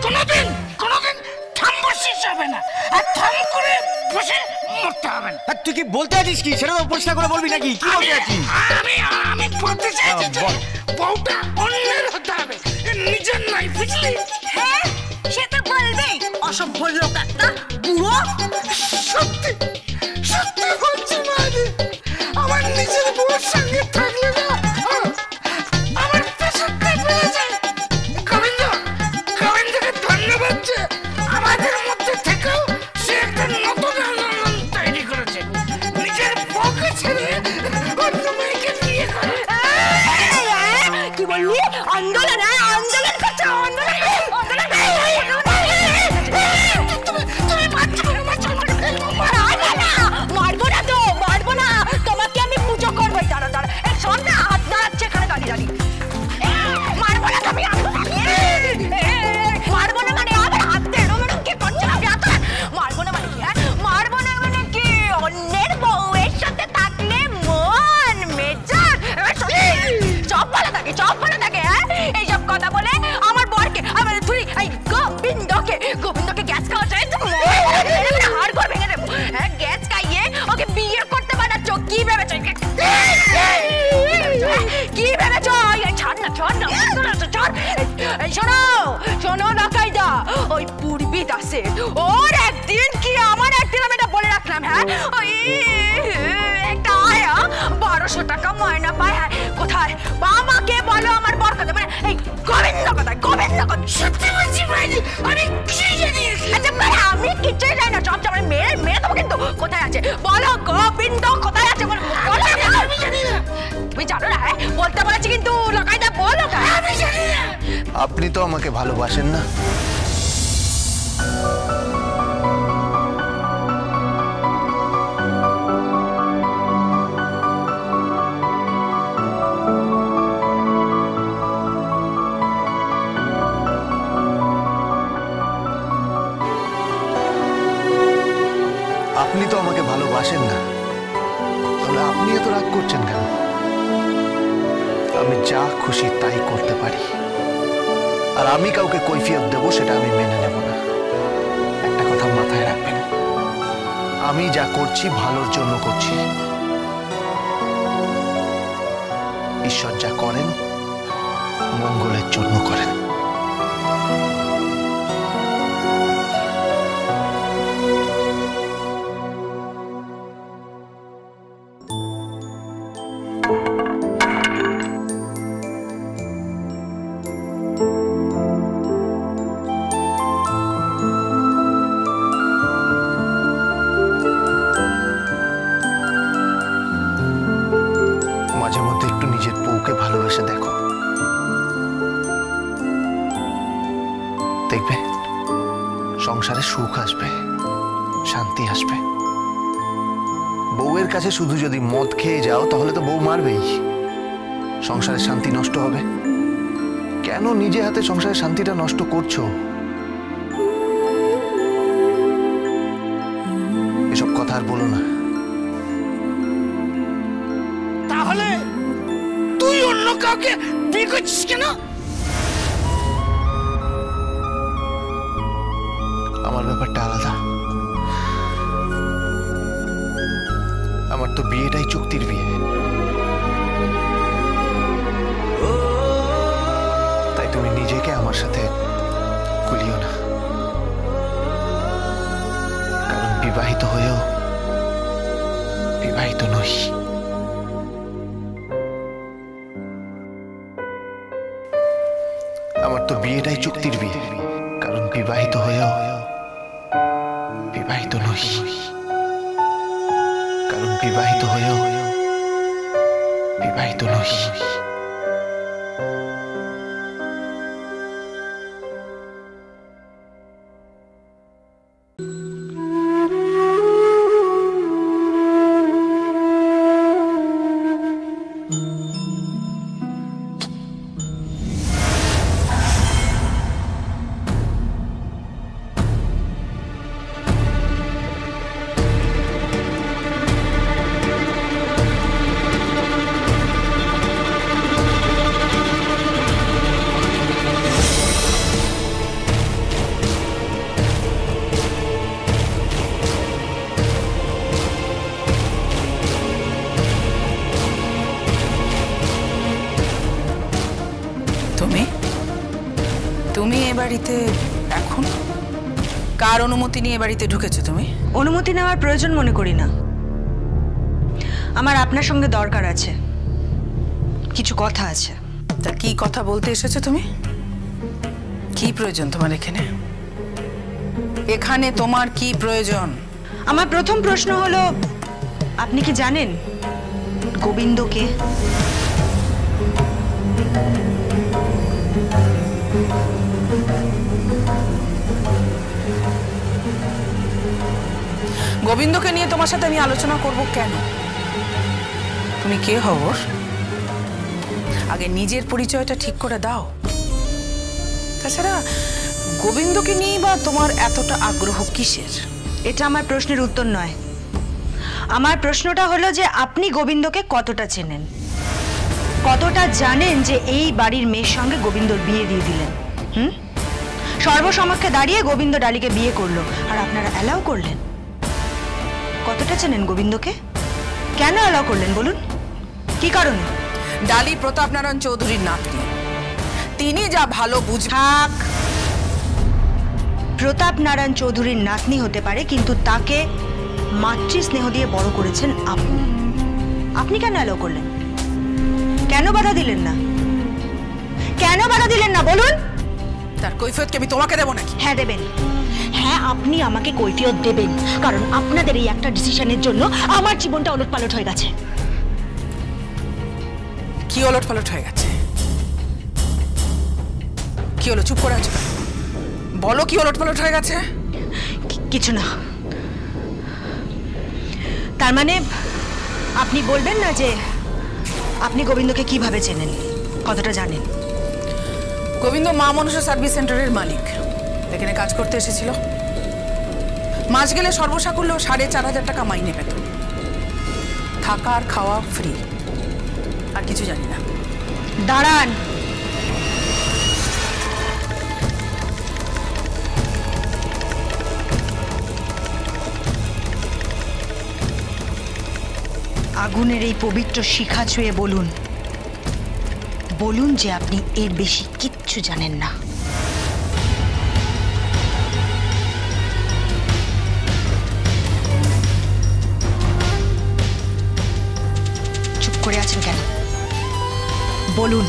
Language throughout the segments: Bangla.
কোনোদিন থাম বসিস হবে না, আর থাম করে বসে মরতে হবে না। তুই কি বলতে আছিস কি সেটা তো পরিষ্কার করে বলবি নাকি? কি বলতে আছিস? আমি বলতে চাইছি বউটা অন্যের হতে হবে, নিজের নয়, বুঝলি? হ্যাঁ সে তো বলবেই, অসভ্য লোক একটা বুড়ো। সত্যি সত্যি বলছি মাঝে, আমার নিজের বউর সঙ্গে থাকলে না আমার পেশাবটা বেড়ে যায়। গোবিন্দকে ধন্যবাদ যে আমাদের মধ্যে থেকেও সে একটা নতুন আন্দোলন তৈরি করেছে, নিজের বউকে ছেড়ে অন্য মেয়েকে বিয়ে করে। কি বললি? আন্দোলন? আন্দোলন করছে? মারবো না, তোমাকে আমি পুজো করবো। দাঁড়া শোন না, হাত দাঁড়াচ্ছে এখানে দাঁড়িয়ে দাঁড়িয়ে। মারবো না তুমি, মারবো না মানে আবার হাত তেড়ো মানে কি করছো? মারবো না মানে কি? মারবো না মানে কি? অন্যের বউয়ের সাথে থাকলে মন মেজাজ সব ভালো থাকে। এইসব কথা বলে আমার বরকে, আমার তুই এই গোবিন্দকে গ্যাস খাওয়া যায় তো হাড় করে ভেঙে দেবো। হ্যাঁ গ্যাস খাইয়ে ওকে বিয়ে করতে বানাচ্ছ। কি ভেবেছ? ছাড় না এই শোনো লাকাইদা, ওই পূর্বী দাসে ওর একদিন কি আমার একদিন, আমি এটা বলে রাখলাম। হ্যাঁ ওই একটা আয়া 1200 টাকা ময়না পায়। হ্যাঁ কোথায়? আমাকে বলো আমার বর কথা, মানে এই গোবিন্দ কোথায়? সত্যি বলছি ভাইজি, আমি কি জানি? আচ্ছা আমি কিছুই জানি না, সব জানি। মেয়ে তোমাকে কিন্তু কোথায় আছে বলো? গোবিন্দ কোথায় আছে বলো? আমি জানি না। তুমি জানো না? হ্যাঁ বলতে বলেছি কিন্তু লাকাইদা, বলো। আমি জানি না। আপনি তো আমাকে ভালোবাসেন না। আপনি তো আমাকে ভালোবাসেন না, তাহলে আপনি এত রাগ করছেন কেন? আমি যা খুশি তাই করতে পারি, আর আমি কাউকে কৈফিয়ত দেব সেটা আমি মেনে নেব না। একটা কথা মাথায় রাখবেন, আমি যা করছি ভালোর জন্য করছি। ঈশ্বর যা করেন মঙ্গলের জন্য করেন। মাঝে মধ্যে একটু নিজের বউকে ভালোবেসে দেখো, দেখবে সংসারে সুখ আসবে, শান্তি আসবে। বউয়ের কাছে শুধু যদি মদ খেয়ে যাও তাহলে তো বউ মারবেই, সংসারের শান্তি নষ্ট হবে। কেন নিজে হাতে সংসারের শান্তিটা নষ্ট করছো? এসব কথা আর বলো না। তাহলে তুই অন্য কাউকে বিয়ে করছিস কেন? আমার ব্যাপারটা আলাদা। আমার তো বিয়েটাই চুক্তির বিয়ে, তাই তুমি নিজেকে আমার সাথে গুলিও না। কারণ বিবাহিত হয়েও বিবাহিত নই। আমার তো বিয়েটাই চুক্তির বিয়ে, কারণ বিবাহিত হয়েও বিবাহিত নই। কারণ বিবাহিত হয়েও বিবাহিত নই। তুমি এ বাড়িতে এখন কার অনুমতি নিয়ে এ বাড়িতে ঢুকেছো তুমি? অনুমতি নেওয়ার প্রয়োজন মনে করি না। আমার আপনার সঙ্গে দরকার আছে, কিছু কথা আছে। তা কি কথা বলতে এসেছো তুমি? কি প্রয়োজন তোমার এখানে? এখানে তোমার কি প্রয়োজন? আমার প্রথম প্রশ্ন হলো, আপনি কি জানেন গোবিন্দকে? গোবিন্দকে নিয়ে তোমার সাথে আমি আলোচনা করব কেন? তুমি কে হও? আগে নিজের পরিচয়টা ঠিক করে দাও। তাছাড়া গোবিন্দকে নিয়ে বা তোমার এতটা আগ্রহ কিসের? এটা আমার প্রশ্নের উত্তর নয়। আমার প্রশ্নটা হলো যে আপনি গোবিন্দকে কতটা চেনেন, কতটা জানেন যে এই বাড়ির মেয়ের সঙ্গে গোবিন্দর বিয়ে দিয়ে দিলেন। সর্বসমক্ষে দাঁড়িয়ে গোবিন্দ ডালিকে বিয়ে করলো আর আপনারা অ্যালাউ করলেন। কতটা চেনেন গোবিন্দকে? কেন অ্যালাউ করলেন বলুন, কি কারণে? ডালি প্রতাপ নারায়ণ চৌধুরীর নাতনি, তিনি যা ভালো থাক। প্রতাপ নারায়ণ চৌধুরীর নাতনি হতে পারে, কিন্তু তাকে মাতৃ স্নেহ দিয়ে বড় করেছেন আপনি। আপনি কেন অ্যালাউ করলেন? কেন বাধা দিলেন না? কেন বাধা দিলেন না বলুন? তার কৈফিয়ত কি আমি তোমাকে দেব নাকি? হ্যাঁ দেবেন, হ্যাঁ আপনি আমাকে কৈফিয়ত দেবেন, কারণ আপনাদের এই একটা ডিসিশনের জন্য আমার জীবনটা ওলটপালট হয়ে গেছে। কি ওলটপালট হয়ে গেছে? কি হলো? চুপ করে আছো? বলো কি ওলটপালট হয়ে গেছে? কিছু না। তার মানে আপনি বলবেন না যে আপনি গোবিন্দকে কিভাবে চেনেন, কতটা জানেন? গোবিন্দ মা মনসা সার্ভিস সেন্টারের মালিক, এখানে কাজ করতে এসেছিল। মাস গেলে সর্বসাকুল্য ৪,৫০০ টাকা মাইনে পেত, থাকা আর খাওয়া ফ্রি, আর কিছু জানি না। দাঁড়ান, আগুনের এই পবিত্র শিখা ছুঁয়ে বলুন, বলুন যে আপনি এর বেশি কিচ্ছু জানেন না। চুপ করে আছেন কেন? বলুন।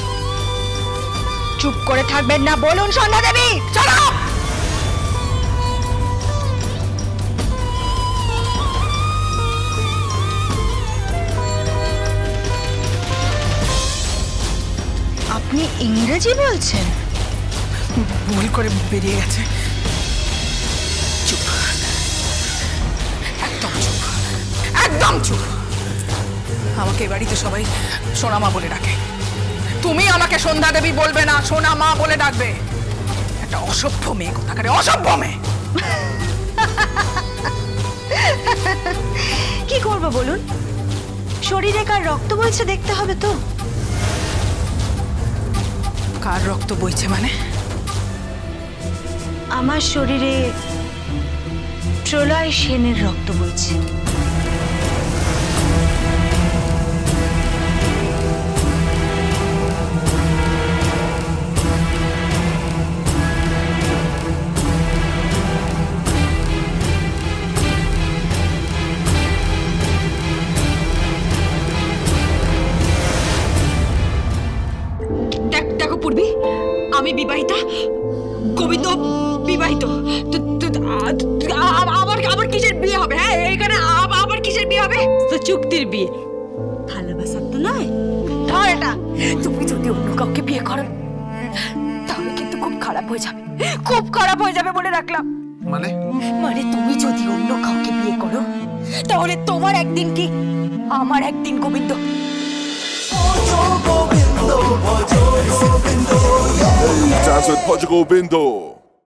চুপ করে থাকবেন না, বলুন সন্ধ্যা দেবী। চলো। আপনি ইংরেজি বলছেন? ভুল করে বেরিয়ে গেছে। চুপ, একদম চুপ, একদম চুপ। আমাকে এই বাড়িতে সবাই সোনা মা বলে ডাকে, তুমি আমাকে সন্ধ্যা দেবী বলবে না, সোনা মা বলে ডাকবে। একটা অসভ্য মেয়ে, কোথাকারে অসভ্য মেয়ে। কি করব বলুন? শরীরে কার রক্ত বইছে দেখতে হবে তো। কার রক্ত বইছে মানে? আমার শরীরে প্রলয় সেনের রক্ত বইছে। দেখো পূর্বী, আমি বিবাহিতা, গোবিন্দ বিবাহিত। আবার কিসের বিয়ে হবে? হ্যাঁ, এখানে আবার কিসের বিয়ে হবে? তো চুক্তির বিয়ে, ভালোবাসার তো নয়। ধর এটা। তুমি যদি অন্য কাউকে বিয়ে করো তাহলে কিন্তু খুব খারাপ হয়ে যাবে, খুব খারাপ হয়ে যাবে বলে রাখলাম। মানে তুমি যদি অন্য কাউকে বিয়ে করো তাহলে তোমার একদিন কি আমার একদিন Govinda. Hey, Johnson Portugal Bendo.